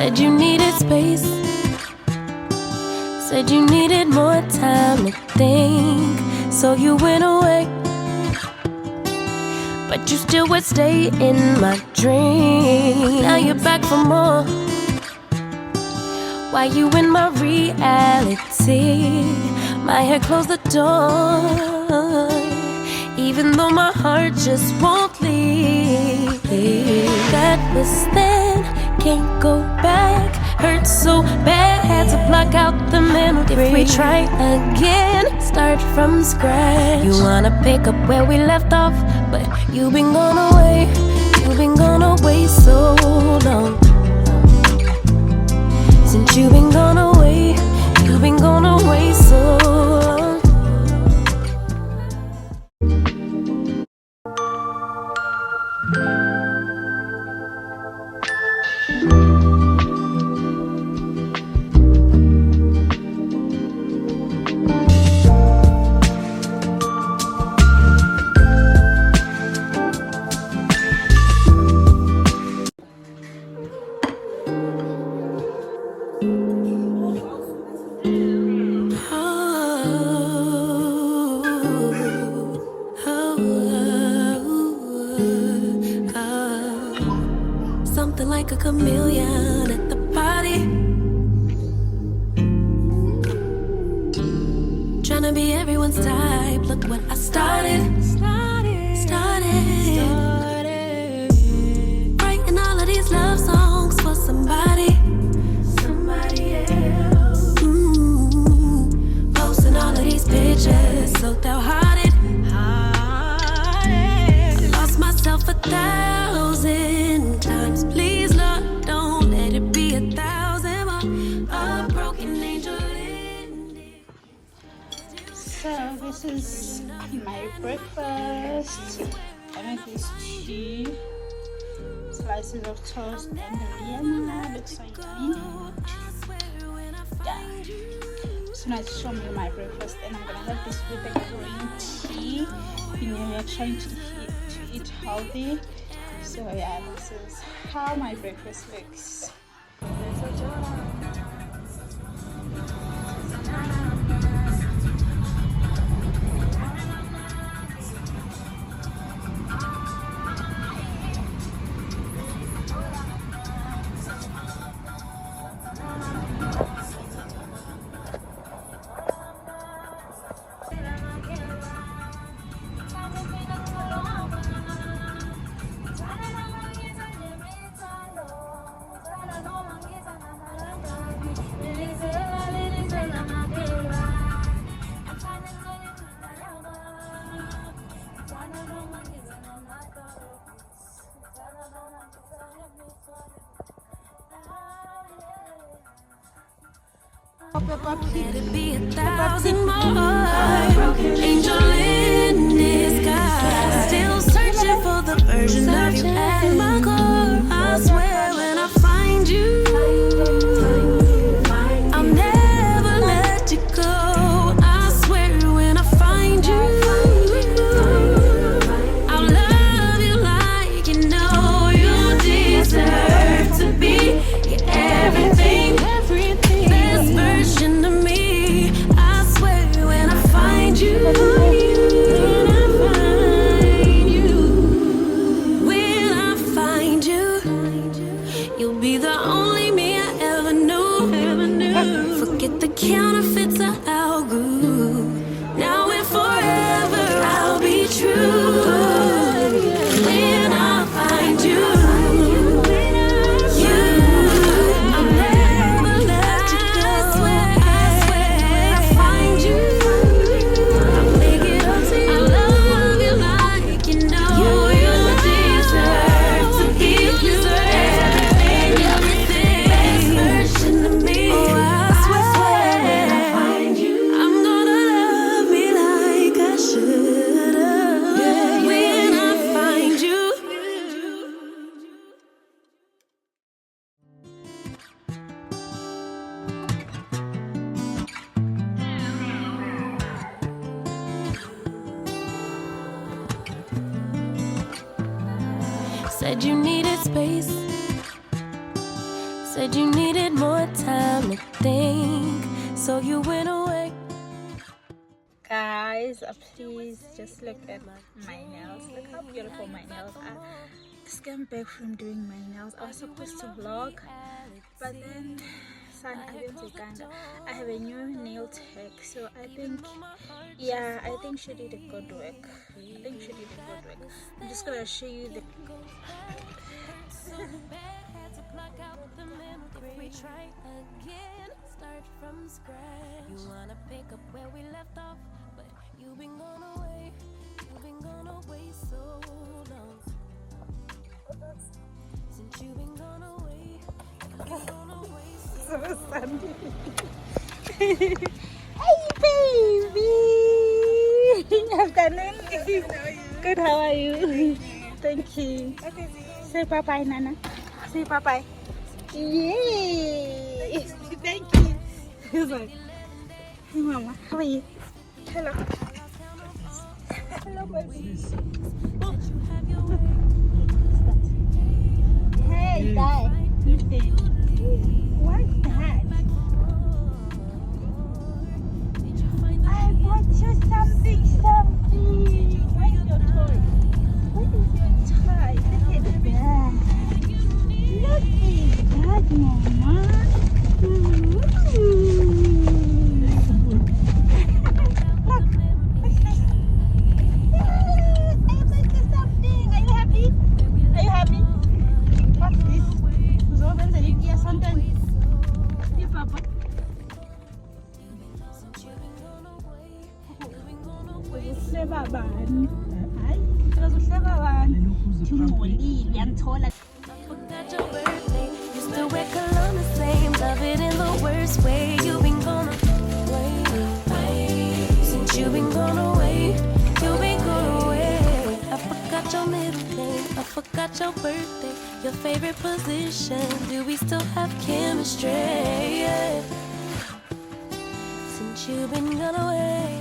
Said you needed space. Said you needed more time to think. So you went away, but you still would stay in my dream. Now you're back for more. Why you in my reality? My head closed the door, even though my heart just won't leave. That was then, can't go back. Hurt so bad, had to block out the memory. If we try again, start from scratch. You wanna pick up where we left off, but you've been gone away. You've been gone away so long. Since you've been gone away, you've been gone away so long. Something like a chameleon at the party, tryna be everyone's type. Look what I started. Writing all of these love songs for somebody else. Posting all of these pictures so downhearted. I lost myself 1,000 times. Please, Lord, don't let it be 1,000 more. A broken angel in it. So this is my breakfast. I made these 2 slices of toast and the Vienna. Looks so yummy. Yeah. So now to show me my breakfast, and I'm gonna have this with the green tea. You know, we are trying to eat healthy. So yeah, this is how my breakfast looks. Let it be 1,000 more. Angel in disguise, still searching for the version of you at my core. I swear when I find you, I'll never let you go. I swear when I find you, I'll love you like you know you deserve to be. You're everything. Best version of me. I swear when I find you, when I find you, you'll be the only me I ever knew. Forget the counterfeits I outgrew. Now and forever I'll be true. When I find you, Said you needed space. Said you needed more time to think, so you went away. Guys, please just look at my nails. Look how beautiful my nails are. Just came back from doing my nails. I was supposed to vlog, but then I have a new nail tech, so I think, yeah, I think she did a good work. I'm just gonna show you the We try again, start from scratch. You wanna pick up where we left off, but you've been gone away so long. Since you've been gone away so long. Hey baby! Afternoon. Good, how are you? Thank you. Okay, say bye bye, Nana. Say bye bye. Yay! Thank you. He's like, hey mama, how are you? Hello. Hello, baby. Hey, Dad. What's that? I bought you something. Where's your toy? What is your toy? Look at that. Look at that, Mama. Look, what's this? I bought you something. Are you happy? What's this? Uzokwenza ikiya something. Hey, Papa. Uhleba bani? Hayi, uhleba bani? Ngcolile, uyangithola. Forgot your birthday. You still wear cologne the same. Love it in the worst way. You've been gone away. Since you've been gone away. I forgot your middle name. I forgot your birthday. Your favorite position. Do we still have chemistry? Since you've been gone away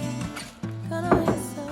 so.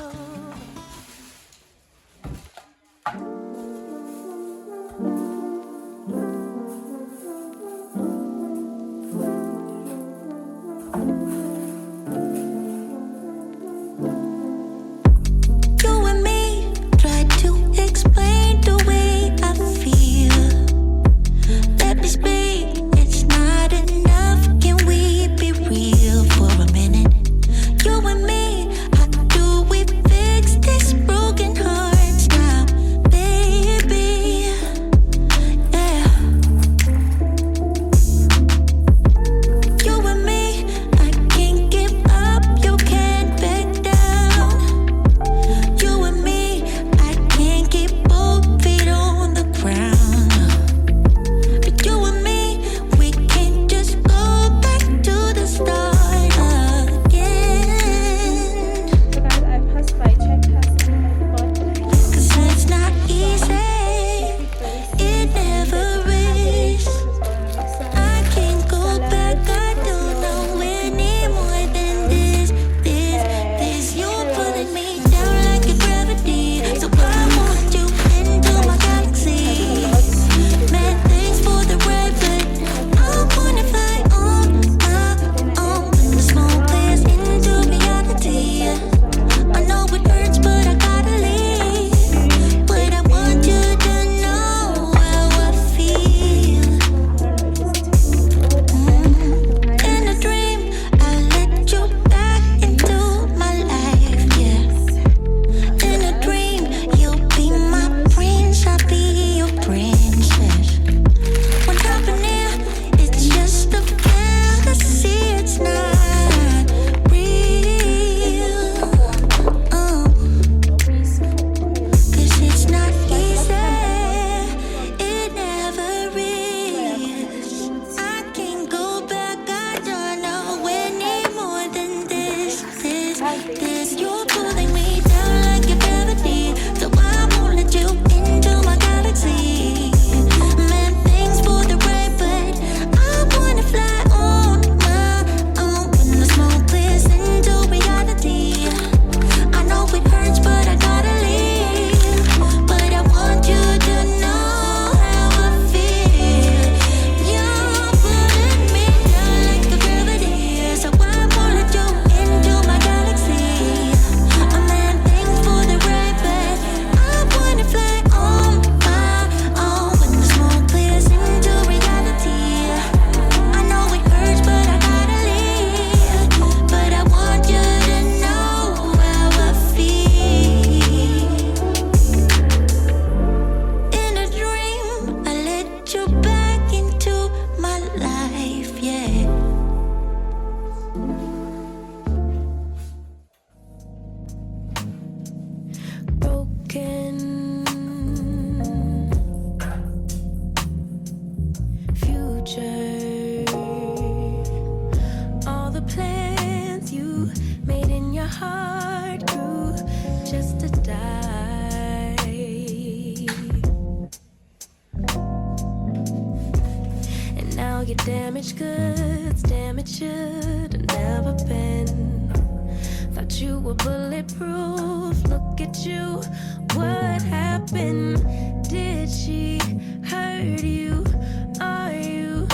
Broken future, all the plans you made in your heart grew just to die. And now your damaged goods, damaged should have never been. Thought you were bulletproof, look at you, what happened? Did she hurt you? Are you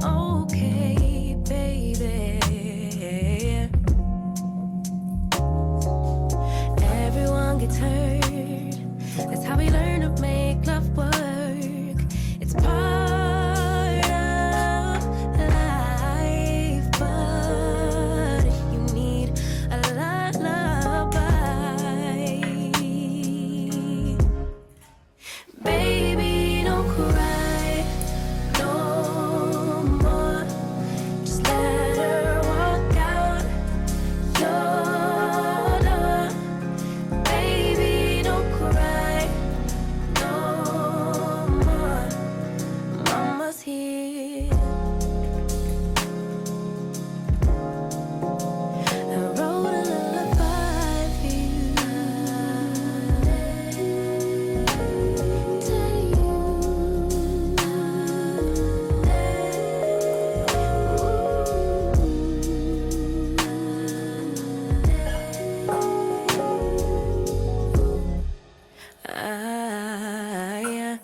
okay, baby? Everyone gets hurt, that's how we learn to make love work. It's part of life, but if you need a lullaby, baby, don't cry no more. Just let her walk out your door. Baby, don't cry no more. Mama's here. I wrote a lullaby for you. Yeah.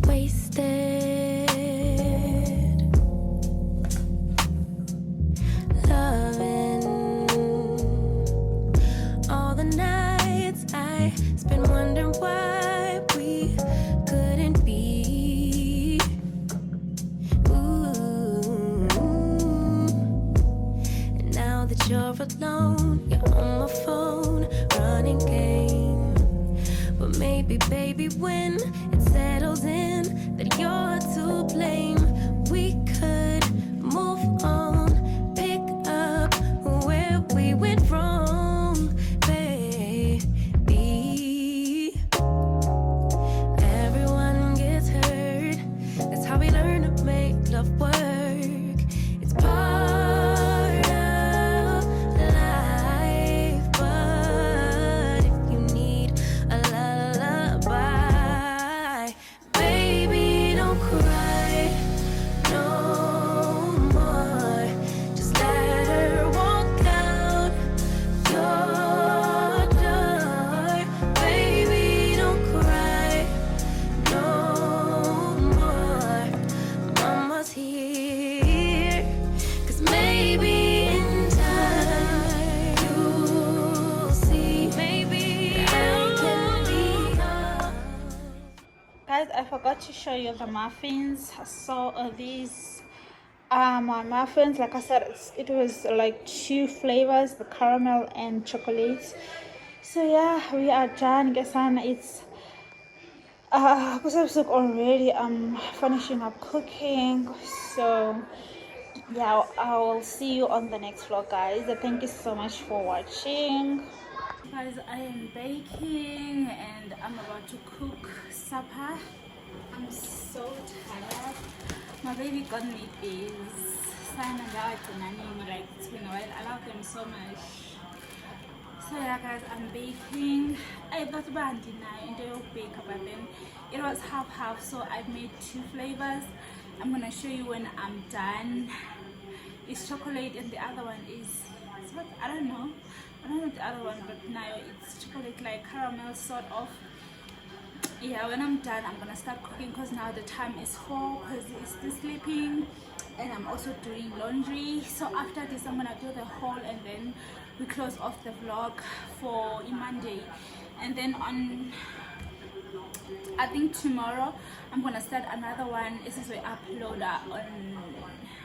Wasted loving all the nights I spent wondering why we couldn't be. Ooh. And now that you're alone, you're on my phone, running game. But maybe, baby, when it settles in that you're to blame, we could move on, pick up where we went wrong, baby. Everyone gets hurt, that's how we learn to make love work. It's part of life, but if you need a lullaby, baby, don't cry no more. Just let her walk out your door. Baby, don't cry no more. Mama's here, 'cause maybe in time you'll see. Maybe I can be yours. Guys, I forgot to show you the muffins. So these my muffins, like I said, it was like 2 flavors, the caramel and chocolate. So yeah, we are done. Guess it's already. I'm finishing up cooking. So yeah, I will see you on the next vlog, guys. Thank you so much for watching. Guys, I am baking and I'm about to cook supper. I'm so tired. My baby got me these. Like, it's been a while. I love them so much. So yeah, guys, I'm baking. I thought about it into bake, but then it was half, so I made 2 flavors. I'm gonna show you when I'm done. It's chocolate and the other one is what? I don't know the other one, but now it's chocolate, like caramel sort of. Yeah, when I'm done, I'm gonna start cooking because now the time is 4 because he's still sleeping and I'm also doing laundry. So after this, I'm gonna do the haul and then we close off the vlog for Monday. And then on, I think tomorrow, I'm gonna start another one. This is where I upload on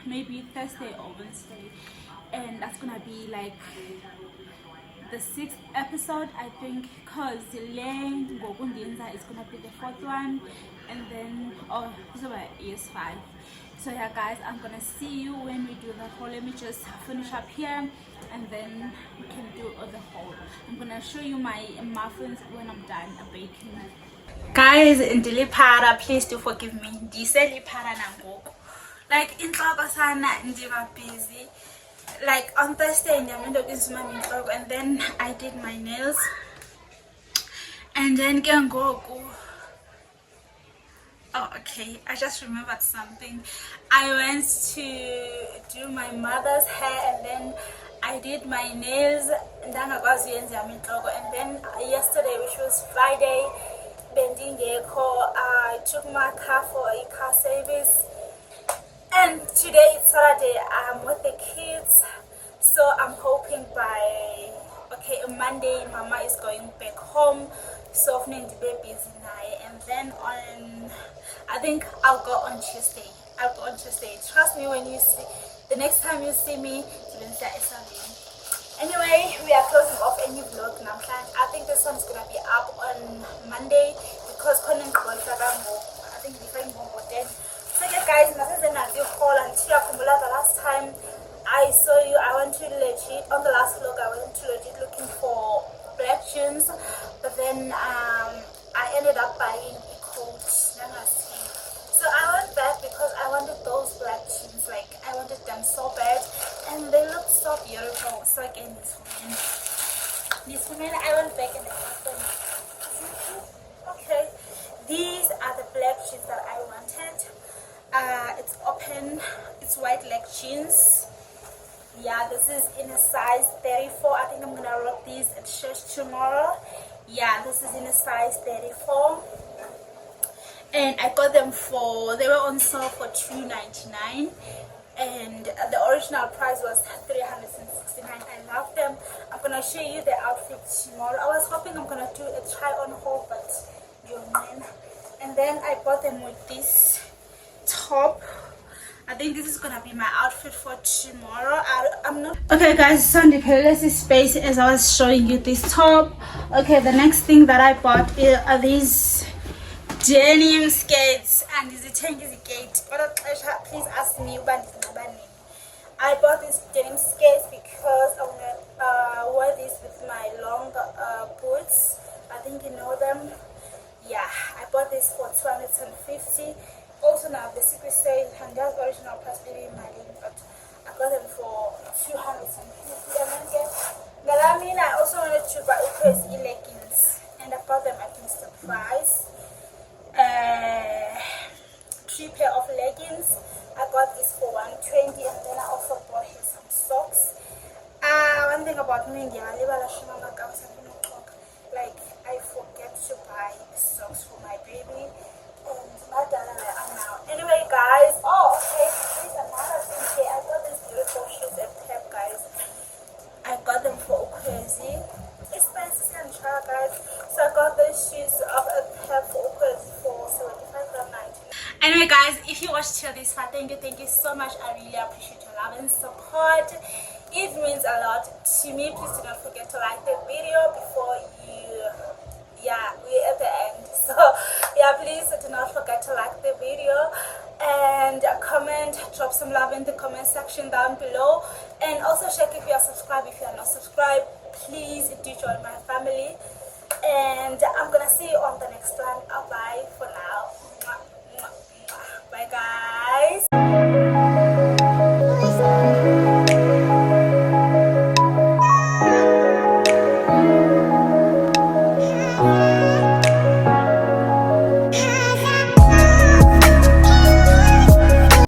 maybe Thursday or Wednesday, and that's gonna be like the 6th episode, I think, because Lane Gogundienza is gonna be the 4th one, and then this is my ES5. So yeah guys, I'm gonna see you when we do the haul. Let me just finish up here and then we can do the haul. I'm gonna show you my muffins when I'm done baking. Guys, in Dilipara, please do forgive me. Dilipara nangoku. Like in Sana ndiva busy. Like on Thursday and then I did my nails. And then Gangoku. Oh, okay. I just remembered something. I went to do my mother's hair and then I did my nails. And then yesterday, which was Friday, I took my car for a car service. And today it's Saturday. I'm with the kids. So I'm hoping by Monday, Mama is going back home. So I'm going to be busy now. And then on, I think I'll go on Tuesday. Trust me when you see, the next time you see me, anyway, we are closing off a new vlog now. I think this one's gonna be up on Monday because I think we find more then. So yeah guys, the last time I saw you, I went to legit, on the last vlog I went to legit looking for black jeans, but then I ended up buying a coat. So I went back because I wanted those black jeans, like I wanted them so bad and they looked so beautiful. So again, this woman, I went back and I got them. Okay, these are the black jeans that I wanted. It's open, it's white leg jeans. Yeah, this is in a size 34. I think I'm gonna rock these at church tomorrow. Yeah, this is in a size 34. And I got them they were on sale for $2.99. And the original price was $369. I love them. I'm gonna show you the outfit tomorrow. I was hoping I'm gonna do a try on haul, but you man. And then I bought them with this top. I think this is gonna be my outfit for tomorrow. I'm not okay guys, Sunday Palace space as I was showing you this top. Okay, the next thing that I bought are these denim skates and this is gate. Please ask me. I bought these denim skates because I'm gonna wear this with my long boots. I think you know them. Yeah, I bought this for $250. Also now the secret sale and that's original price maybe in my link, but I got them for $250. And then I also wanted to buy EPSD leggings and I bought them at Mr. Price. 3 pair of leggings. I got this for $120 and then I also bought him some socks. One thing about me, like I forget to buy socks for my baby. Anyway guys, here's another thing here. I got these beautiful shoes at Pep guys. I got them for crazy expensive and try guys. So I got these shoes of a Pep for crazy for $75.99. Anyway guys, if you watched till this far, thank you so much. I really appreciate your love and support. It means a lot to me. Please do not forget to like the video before we're at the end. So yeah, please do not forget to like the video and comment, drop some love in the comment section down below, and also check if you are subscribed. If you are not subscribed, please do join my family, and I'm gonna see you on the next one. Bye for now. Bye guys.